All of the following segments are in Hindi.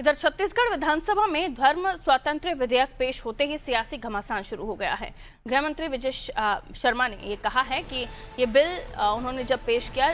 इधर छत्तीसगढ़ विधानसभा में धर्म स्वातंत्र्य विधेयक पेश होते ही सियासी घमासान शुरू हो गया है। गृह मंत्री विजय शर्मा ने ये कहा है कि ये बिल उन्होंने जब पेश किया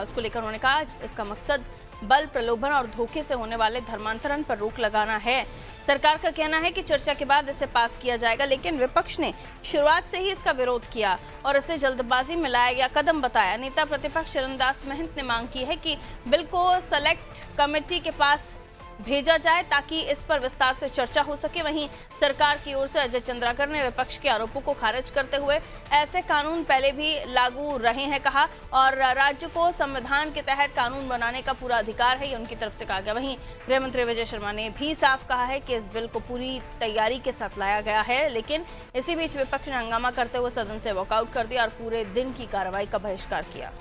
उसको लेकर उन्होंने कहा इसका मकसद बल प्रलोभन और धोखे से होने वाले धर्मांतरण पर रोक लगाना है। सरकार का कहना है कि चर्चा के बाद इसे पास किया जाएगा, लेकिन विपक्ष ने शुरुआत से ही इसका विरोध किया और इसे जल्दबाजी में लाया गया कदम बताया। नेता प्रतिपक्ष चरणदास महंत ने मांग की है कि बिल को सेलेक्ट कमेटी के पास भेजा जाए ताकि इस पर विस्तार से चर्चा हो सके। वहीं सरकार की ओर से अजय चंद्राकर ने विपक्ष के आरोपों को खारिज करते हुए ऐसे कानून पहले भी लागू रहे हैं कहा और राज्य को संविधान के तहत कानून बनाने का पूरा अधिकार है, ये उनकी तरफ से कहा गया। वहीं गृह मंत्री विजय शर्मा ने भी साफ कहा है कि इस बिल को पूरी तैयारी के साथ लाया गया है, लेकिन इसी बीच विपक्ष ने हंगामा करते हुए सदन से वॉकआउट कर दिया और पूरे दिन की कार्रवाई का बहिष्कार किया।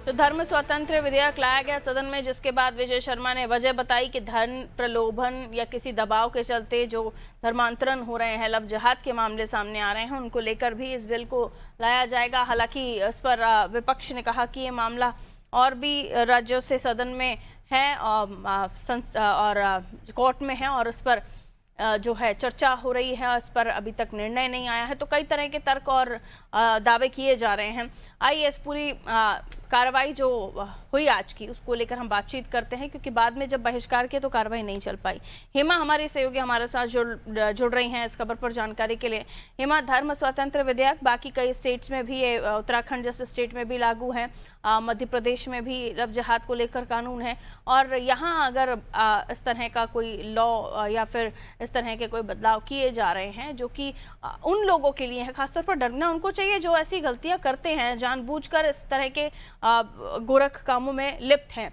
तो धर्म स्वातंत्र्य विधेयक लाया गया सदन में, जिसके बाद विजय शर्मा ने वजह बताई कि धर्म प्रलोभन या किसी दबाव के चलते जो धर्मांतरण हो रहे हैं, लव जिहाद के मामले सामने आ रहे हैं, उनको लेकर भी इस बिल को लाया जाएगा। हालांकि इस पर विपक्ष ने कहा कि ये मामला और भी राज्यों से सदन में है और कोर्ट में है और इस पर जो है चर्चा हो रही है, इस पर अभी तक निर्णय नहीं आया है। तो कई तरह के तर्क और दावे किए जा रहे हैं। आइए इस पूरी कार्रवाई जो हुई आज की उसको लेकर हम बातचीत करते हैं, क्योंकि बाद में जब बहिष्कार किया तो कार्रवाई नहीं चल पाई। हेमा हमारी सहयोगी हमारे साथ जुड़ रही हैं इस खबर पर जानकारी के लिए। हेमा, धर्म स्वातंत्र्य विधेयक बाकी कई स्टेट्स में भी है, उत्तराखंड जैसे स्टेट में भी लागू है, मध्य प्रदेश में भी लव जिहाद को लेकर कानून है और यहाँ अगर इस तरह का कोई लॉ या फिर इस तरह के कोई बदलाव किए जा रहे हैं जो कि उन लोगों के लिए है, खासतौर पर डरना उनको चाहिए जो ऐसी गलतियां करते हैं, जानबूझकर इस तरह के गोरख कामों में लिप्त हैं,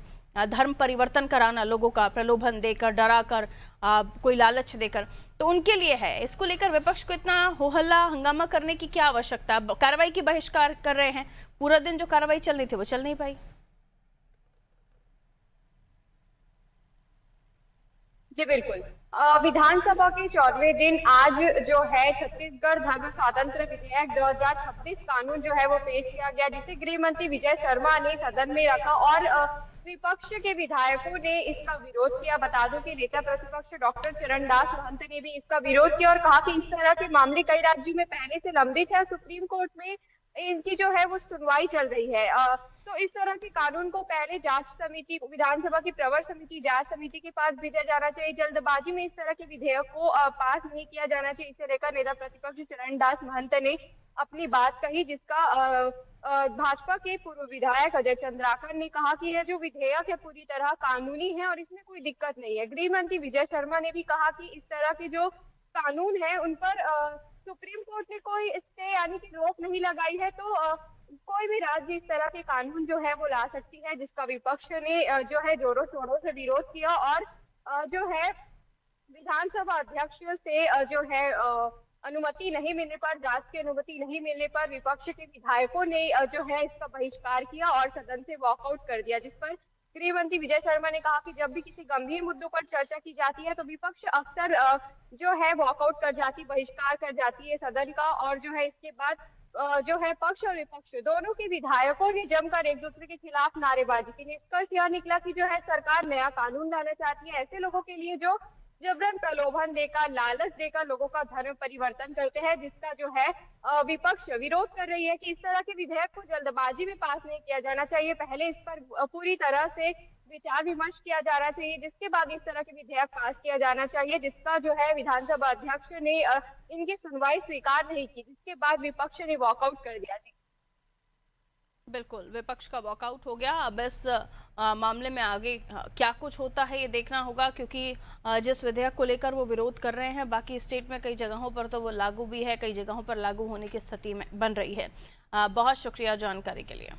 धर्म परिवर्तन कराना लोगों का प्रलोभन देकर, डराकर, कोई लालच देकर, तो उनके लिए है। इसको लेकर विपक्ष को इतना हो हल्ला हंगामा करने की क्या आवश्यकता? कार्रवाई की बहिष्कार कर रहे हैं, पूरा दिन जो कार्रवाई चलनी थी वो चल नहीं पाई। जी बिल्कुल। विधानसभा के 14वें दिन आज जो है छत्तीसगढ़ धर्म स्वातंत्र्य विधेयक 2026 कानून जो है वो पेश किया गया, जिसे गृह मंत्री विजय शर्मा ने सदन में रखा और विपक्ष के विधायकों ने इसका विरोध किया। बता दूं कि नेता प्रतिपक्ष डॉक्टर चरणदास महंत ने भी इसका विरोध किया और कहा कि इस तरह के मामले कई राज्यों में पहले से लंबित है, सुप्रीम कोर्ट में इनकी जो है वो सुनवाई चल रही है। तो इस तरह के कानून को पहले जांच समिति, विधानसभा की प्रवर समिति, जांच समिति के पास भेजा जाना चाहिए। जल्दबाजी में इस तरह के विधेयक को पास नहीं किया जाना चाहिए। इसे लेकर नेता प्रतिपक्ष चरणदास महंत ने अपनी बात कही, जिसका भाजपा के पूर्व विधायक अजय चंद्राकर ने कहा कि यह जो विधेयक है पूरी तरह कानूनी है और इसमें कोई दिक्कत नहीं है। गृह मंत्री विजय शर्मा ने भी कहा कि इस तरह के जो कानून है उन पर सुप्रीम कोर्ट ने कोई स्टे यानी कि रोक नहीं लगाई है, तो कोई भी राज्य इस तरह के कानून जो है वो ला सकती है, जिसका विपक्ष ने जो है जोरों शोरों से विरोध किया और जो है विधानसभा अध्यक्ष से जो है अनुमति नहीं मिलने पर, जांच की अनुमति नहीं मिलने पर विपक्ष के विधायकों ने जो है इसका बहिष्कार किया और सदन से वॉकआउट कर दिया। जिस पर गृह मंत्री विजय शर्मा ने कहा कि जब भी किसी गंभीर मुद्दों पर चर्चा की जाती है तो विपक्ष अक्सर जो है वॉकआउट कर जाती, बहिष्कार कर जाती है सदन का और जो है इसके बाद जो है पक्ष और विपक्ष दोनों के विधायकों ने जमकर एक दूसरे के खिलाफ नारेबाजी की। निष्कर्ष यह निकला कि जो है सरकार नया कानून लाना चाहती है ऐसे लोगों के लिए जो जबरन प्रलोभन देकर, लालच देकर लोगों का धर्म परिवर्तन करते हैं, जिसका जो है विपक्ष विरोध कर रही है कि इस तरह के विधेयक को जल्दबाजी में पास नहीं किया जाना चाहिए। पहले इस पर पूरी तरह से विचार विमर्श किया जाना चाहिए, जिसके बाद इस तरह के विधेयक पास किया जाना चाहिए, जिसका जो है विधानसभा अध्यक्ष ने इनकी सुनवाई स्वीकार नहीं की, जिसके बाद विपक्ष ने वॉकआउट कर दिया। बिल्कुल, विपक्ष का वॉकआउट हो गया। अब इस मामले में आगे क्या कुछ होता है ये देखना होगा, क्योंकि जिस विधेयक को लेकर वो विरोध कर रहे हैं बाकी स्टेट में कई जगहों पर तो वो लागू भी है, कई जगहों पर लागू होने की स्थिति में बन रही है। बहुत शुक्रिया जानकारी के लिए।